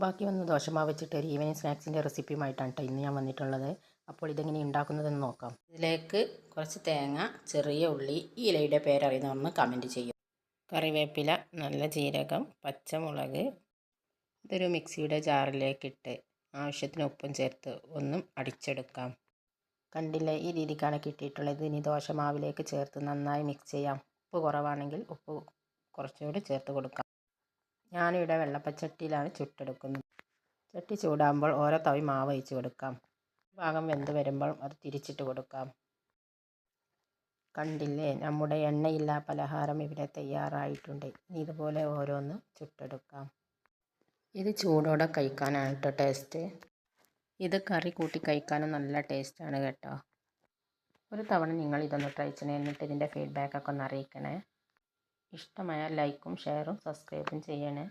ബാക്കി വന്ന ദോശമാവ് വെച്ചിട്ട് ഒരു ഈവനിങ് സ്നാക്സിൻ്റെ റെസിപ്പിയുമായിട്ടാണ് കേട്ടോ ഇന്ന് ഞാൻ വന്നിട്ടുള്ളത്. അപ്പോൾ ഇതെങ്ങനെ ഉണ്ടാക്കുന്നതെന്ന് നോക്കാം. ഇതിലേക്ക് കുറച്ച് തേങ്ങ, ചെറിയ ഉള്ളി, ഈ ഇലയുടെ പേരറിയുന്നവന്ന് കമൻറ്റ് ചെയ്യും. കറിവേപ്പില, നല്ല ജീരകം, പച്ചമുളക്. ഇതൊരു മിക്സിയുടെ ജാറിലേക്കിട്ട് ആവശ്യത്തിന് ഉപ്പും ചേർത്ത് ഒന്നും അടിച്ചെടുക്കാം. കണ്ടില്ലേ, ഈ രീതിക്കാണ് കിട്ടിയിട്ടുള്ളത്. ഇനി ദോശമാവിലേക്ക് ചേർത്ത് നന്നായി മിക്സ് ചെയ്യാം. ഉപ്പ് കുറവാണെങ്കിൽ ഉപ്പ് കുറച്ചുകൂടി ചേർത്ത് കൊടുക്കാം. ഞാനിവിടെ വെള്ളപ്പച്ചട്ടിയിലാണ് ചുട്ടെടുക്കുന്നത്. ചട്ടി ചൂടാകുമ്പോൾ ഓരോ തവി മാവ് ഒഴിച്ച് കൊടുക്കാം. ഭാഗം വെന്ത് വരുമ്പോൾ അത് തിരിച്ചിട്ട് കൊടുക്കാം. കണ്ടില്ലേ, നമ്മുടെ എണ്ണയില്ലാ പലഹാരം ഇവിടെ തയ്യാറായിട്ടുണ്ട്. ഇനി ഇതുപോലെ ഓരോന്ന് ചുട്ടെടുക്കാം. ഇത് ചൂടോടെ കഴിക്കാനാണ് കേട്ടോ ടേസ്റ്റ്. ഇത് കറി കൂട്ടി കഴിക്കാനും നല്ല ടേസ്റ്റാണ് കേട്ടോ. ഒരു തവണ നിങ്ങൾ ഇതൊന്ന് ട്രൈ ചെയ്യണേ. എന്നിട്ട് ഇതിൻ്റെ ഫീഡ്ബാക്കൊക്കെ ഒന്ന് അറിയിക്കണേ. ഇഷ്ടമായ ലൈക്കും ഷെയറും സബ്സ്ക്രൈബും ചെയ്യണേ.